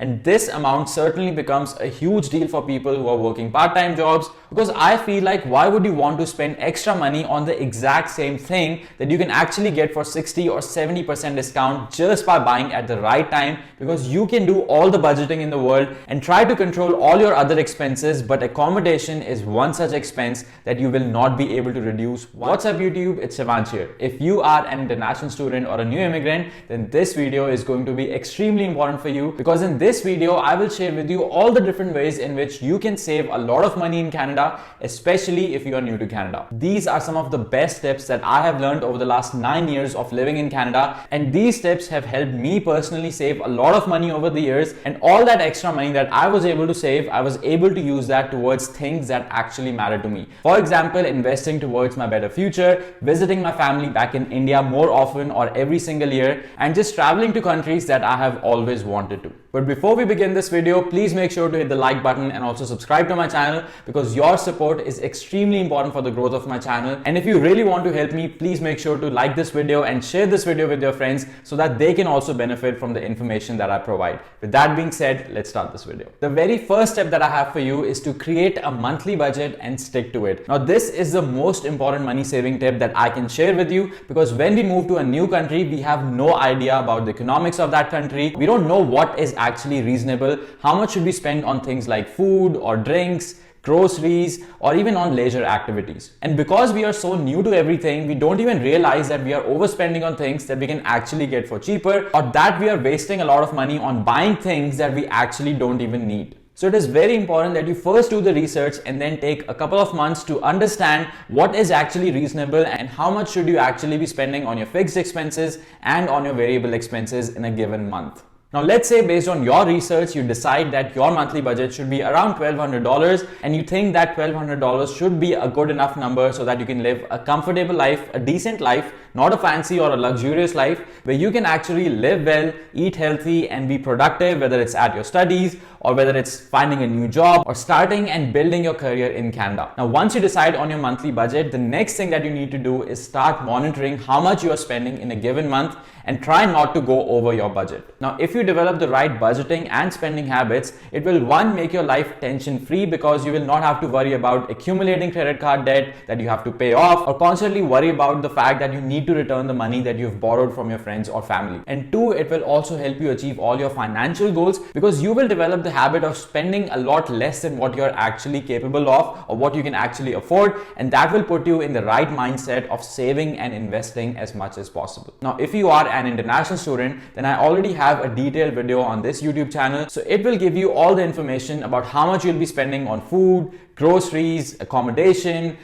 And this amount certainly becomes a huge deal for people who are working part-time jobs, because I feel like why would you want to spend extra money on the exact same thing that you can actually get for 60 or 70% discount just by buying at the right time, because you can do all the budgeting in the world and try to control all your other expenses, but accommodation is one such expense that you will not be able to reduce. What's up YouTube, it's Shivansh here. If you are an international student or a new immigrant, then this video is going to be extremely important for you, because in this video I will share with you all the different ways in which you can save a lot of money in Canada, especially if you are new to Canada. These are some of the best tips that I have learned over the last 9 years of living in Canada, and these tips have helped me personally save a lot of money over the years, and all that extra money that I was able to save, I was able to use that towards things that actually matter to me. For example, investing towards my better future, visiting my family back in India more often or every single year, and just traveling to countries that I have always wanted to. But before we begin this video, please make sure to hit the like button and also subscribe to my channel, because your support is extremely important for the growth of my channel. And if you really want to help me, please make sure to like this video and share this video with your friends so that they can also benefit from the information that I provide. With that being said, let's start this video. The very first step that I have for you is to create a monthly budget and stick to it. Now, this is the most important money saving tip that I can share with you, because when we move to a new country, we have no idea about the economics of that country. We don't know what is actually reasonable, how much should we spend on things like food or drinks, groceries, or even on leisure activities. And because we are so new to everything, we don't even realize that we are overspending on things that we can actually get for cheaper, or that we are wasting a lot of money on buying things that we actually don't even need. So it is very important that you first do the research and then take a couple of months to understand what is actually reasonable and how much should you actually be spending on your fixed expenses and on your variable expenses in a given month. Now, let's say based on your research, you decide that your monthly budget should be around $1,200, and you think that $1,200 should be a good enough number so that you can live a comfortable life, a decent life, not a fancy or a luxurious life, where you can actually live well, eat healthy, and be productive, whether it's at your studies or whether it's finding a new job or starting and building your career in Canada. Now, once you decide on your monthly budget, the next thing that you need to do is start monitoring how much you are spending in a given month and try not to go over your budget. Now, if you develop the right budgeting and spending habits, it will, one, make your life tension free, because you will not have to worry about accumulating credit card debt that you have to pay off, or constantly worry about the fact that you need to return the money that you've borrowed from your friends or family. And two, it will also help you achieve all your financial goals, because you will develop the habit of spending a lot less than what you're actually capable of or what you can actually afford, and that will put you in the right mindset of saving and investing as much as possible. Now, if you are an international student, then I already have a detailed video on this YouTube channel, so it will give you all the information about how much you'll be spending on food, groceries, accommodation,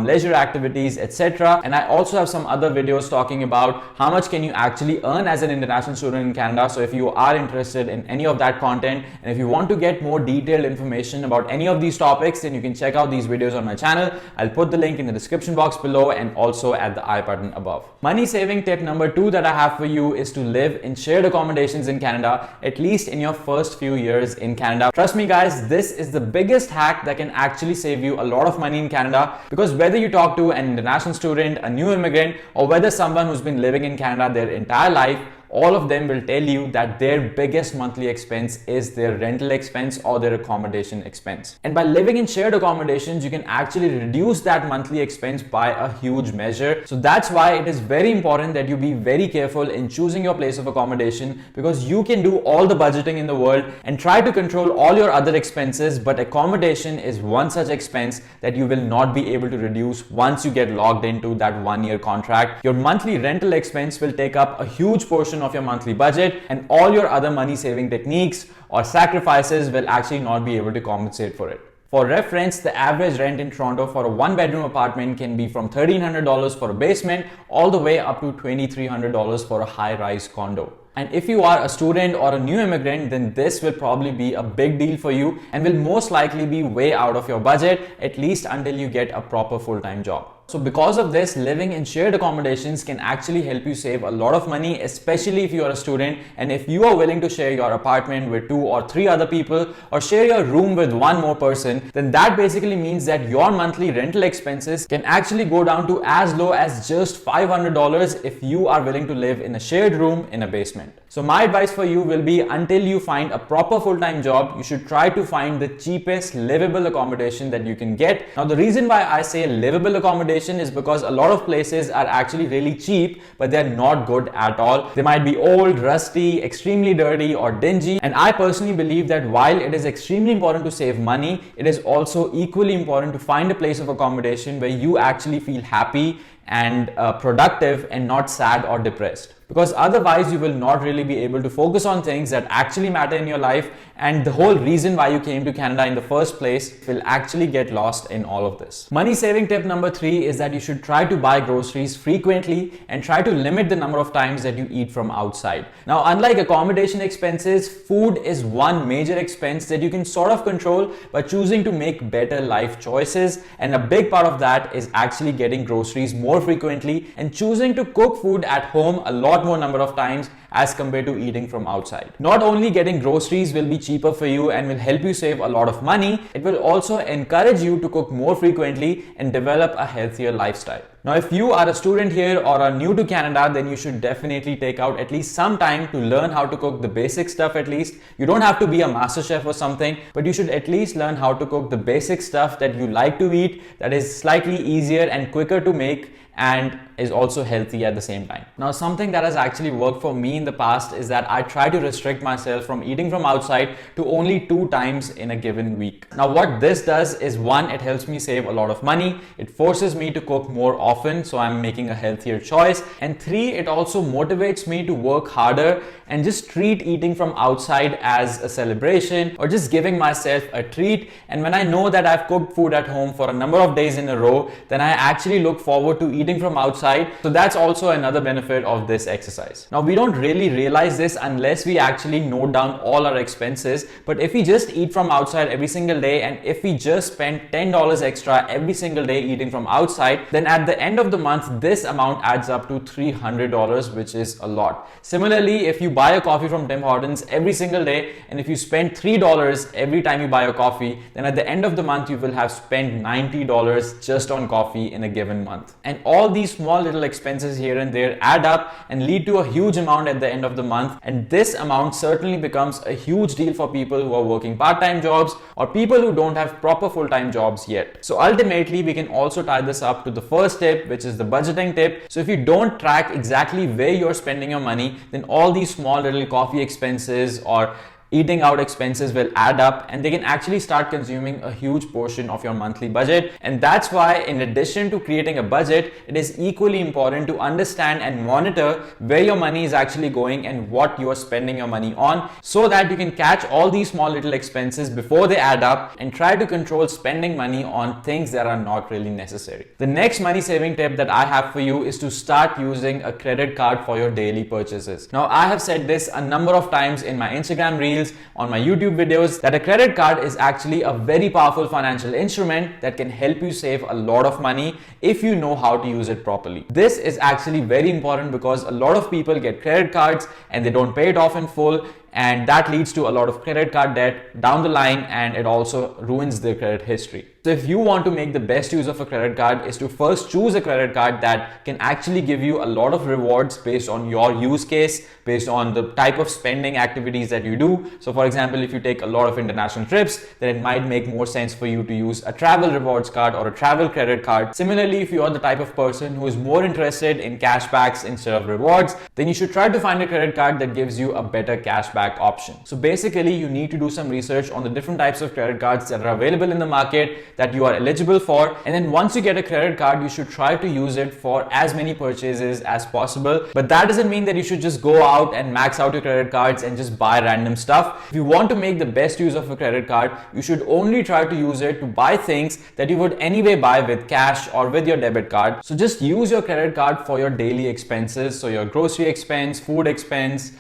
leisure activities, etc. And I also have some other videos talking about how much can you actually earn as an international student in Canada. So if you are interested in any of that content, and if you want to get more detailed information about any of these topics, then you can check out these videos on my channel. I'll put the link in the description box below and also at the I button above. Money saving tip number 2 that I have for you is to live in shared accommodations in Canada, at least in your first few years in Canada. Trust me guys, this is the biggest hack that can actually save you a lot of money in Canada, because whether you talk to an international student, a new immigrant, or whether someone who's been living in Canada their entire life, all of them will tell you that their biggest monthly expense is their rental expense or their accommodation expense. And by living in shared accommodations, you can actually reduce that monthly expense by a huge measure. So that's why it is very important that you be very careful in choosing your place of accommodation, because you can do all the budgeting in the world and try to control all your other expenses, but accommodation is one such expense that you will not be able to reduce once you get logged into that 1-year contract. Your monthly rental expense will take up a huge portion of your monthly budget, and all your other money saving techniques or sacrifices will actually not be able to compensate for it. For reference, the average rent in Toronto for a 1-bedroom apartment can be from $1,300 for a basement all the way up to $2,300 for a high-rise condo. And if you are a student or a new immigrant, then this will probably be a big deal for you and will most likely be way out of your budget, at least until you get a proper full-time job. So because of this, living in shared accommodations can actually help you save a lot of money, especially if you are a student and if you are willing to share your apartment with 2 or 3 other people or share your room with one more person, then that basically means that your monthly rental expenses can actually go down to as low as just $500 if you are willing to live in a shared room in a basement. So my advice for you will be, until you find a proper full-time job, you should try to find the cheapest livable accommodation that you can get. Now the reason why I say livable accommodation is because a lot of places are actually really cheap, but they're not good at all. They might be old, rusty, extremely dirty or dingy. And I personally believe that while it is extremely important to save money, it is also equally important to find a place of accommodation where you actually feel happy and productive and not sad or depressed. Because otherwise you will not really be able to focus on things that actually matter in your life, and the whole reason why you came to Canada in the first place will actually get lost in all of this. Money saving tip number 3 is that you should try to buy groceries frequently and try to limit the number of times that you eat from outside. Now, unlike accommodation expenses, food is one major expense that you can sort of control by choosing to make better life choices, and a big part of that is actually getting groceries more frequently and choosing to cook food at home a lot more number of times as compared to eating from outside. Not only getting groceries will be cheaper for you and will help you save a lot of money, it will also encourage you to cook more frequently and develop a healthier lifestyle. Now, if you are a student here or are new to Canada, then you should definitely take out at least some time to learn how to cook the basic stuff at least. You don't have to be a master chef or something, but you should at least learn how to cook the basic stuff that you like to eat, that is slightly easier and quicker to make and is also healthy at the same time. Now, something that has actually worked for me in the past is that I try to restrict myself from eating from outside to only 2 times in a given week. Now, what this does is, 1, it helps me save a lot of money. It forces me to cook more often, so I'm making a healthier choice. And 3, it also motivates me to work harder and just treat eating from outside as a celebration or just giving myself a treat. And when I know that I've cooked food at home for a number of days in a row, then I actually look forward to eating from outside. So that's also another benefit of this exercise. Now, we don't really realize this unless we actually note down all our expenses, but if we just eat from outside every single day and if we just spend $10 extra every single day eating from outside, then at the end of the month this amount adds up to $300, which is a lot. Similarly, if you buy a coffee from Tim Hortons every single day and if you spend $3 every time you buy a coffee, then at the end of the month you will have spent $90 just on coffee in a given month. And all these small little expenses here and there add up and lead to a huge amount at the end of the month, and this amount certainly becomes a huge deal for people who are working part-time jobs or people who don't have proper full-time jobs yet. So ultimately, we can also tie this up to the first tip, which is the budgeting tip. So if you don't track exactly where you're spending your money, then all these small little coffee expenses or eating out expenses will add up and they can actually start consuming a huge portion of your monthly budget. And that's why, in addition to creating a budget, it is equally important to understand and monitor where your money is actually going and what you are spending your money on, so that you can catch all these small little expenses before they add up and try to control spending money on things that are not really necessary. The next money saving tip that I have for you is to start using a credit card for your daily purchases. Now, I have said this a number of times in my Instagram reels, on my YouTube videos, that a credit card is actually a very powerful financial instrument that can help you save a lot of money if you know how to use it properly. This is actually very important because a lot of people get credit cards and they don't pay it off in full, and that leads to a lot of credit card debt down the line, and it also ruins their credit history. So if you want to make the best use of a credit card, is to first choose a credit card that can actually give you a lot of rewards based on your use case, based on the type of spending activities that you do. So for example, if you take a lot of international trips, then it might make more sense for you to use a travel rewards card or a travel credit card. Similarly, if you are the type of person who is more interested in cashbacks instead of rewards, then you should try to find a credit card that gives you a better cashback option. So basically, you need to do some research on the different types of credit cards that are available in the market that you are eligible for, and then once you get a credit card, you should try to use it for as many purchases as possible. But that doesn't mean that you should just go out and max out your credit cards and just buy random stuff. If you want to make the best use of a credit card, you should only try to use it to buy things that you would anyway buy with cash or with your debit card. So just use your credit card for your daily expenses, so your grocery expense, food expense,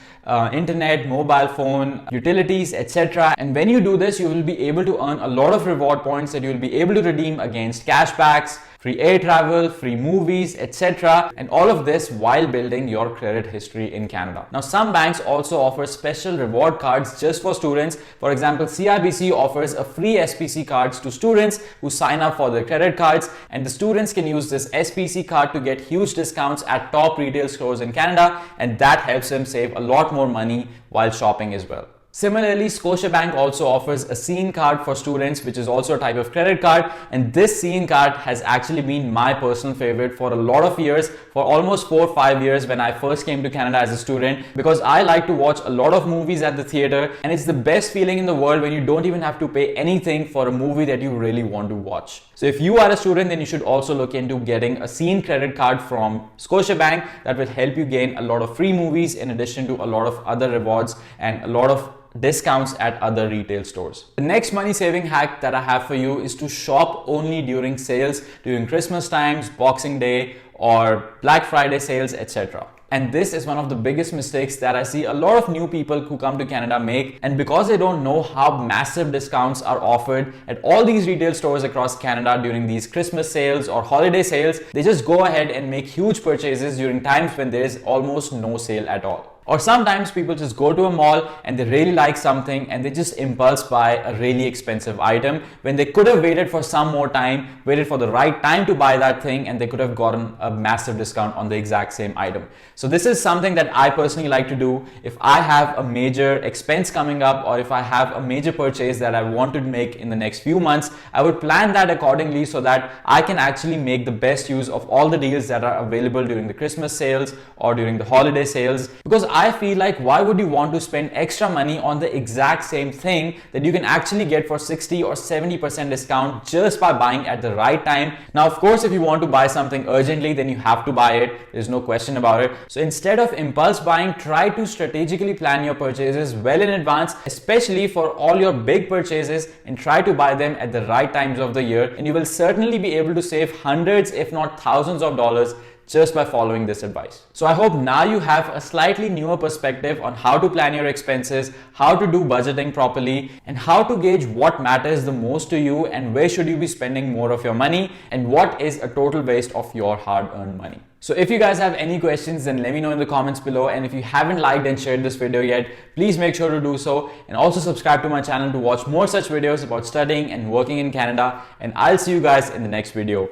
internet, mobile phone, utilities, etc. And when you do this, you will be able to earn a lot of reward points that you will be able to redeem against cashbacks, free air travel, free movies, etc. And all of this while building your credit history in Canada. Now, some banks also offer special reward cards just for students. For example, CIBC offers a free SPC cards to students who sign up for their credit cards, and the students can use this SPC card to get huge discounts at top retail stores in Canada, and that helps them save a lot more money while shopping as well. Similarly, Scotiabank also offers a Scene card for students, which is also a type of credit card. And this Scene card has actually been my personal favorite for a lot of years, for almost 4 or 5 years when I first came to Canada as a student, because I like to watch a lot of movies at the theater, and it's the best feeling in the world when you don't even have to pay anything for a movie that you really want to watch. So if you are a student, then you should also look into getting a Scene credit card from Scotiabank. That will help you gain a lot of free movies in addition to a lot of other rewards and a lot of discounts at other retail stores. The next money saving hack that I have for you is to shop only during sales, during Christmas times, Boxing Day, or Black Friday sales, etc. And this is one of the biggest mistakes that I see a lot of new people who come to Canada make. And because they don't know how massive discounts are offered at all these retail stores across Canada during these Christmas sales or holiday sales, they just go ahead and make huge purchases during times when there is almost no sale at all. Or sometimes people just go to a mall and they really like something and they just impulse buy a really expensive item when they could have waited for some more time, waited for the right time to buy that thing, and they could have gotten a massive discount on the exact same item. So this is something that I personally like to do. If I have a major expense coming up, or if I have a major purchase that I want to make in the next few months, I would plan that accordingly so that I can actually make the best use of all the deals that are available during the Christmas sales or during the holiday sales. Because I feel like, why would you want to spend extra money on the exact same thing that you can actually get for 60 or 70% discount just by buying at the right time? Now, of course, if you want to buy something urgently, then you have to buy it. There's no question about it. So instead of impulse buying, try to strategically plan your purchases well in advance, especially for all your big purchases, and try to buy them at the right times of the year. And you will certainly be able to save hundreds, if not thousands of dollars just by following this advice. So I hope now you have a slightly newer perspective on how to plan your expenses, how to do budgeting properly, and how to gauge what matters the most to you and where should you be spending more of your money and what is a total waste of your hard-earned money. So if you guys have any questions, then let me know in the comments below. And if you haven't liked and shared this video yet, please make sure to do so. And also subscribe to my channel to watch more such videos about studying and working in Canada. And I'll see you guys in the next video.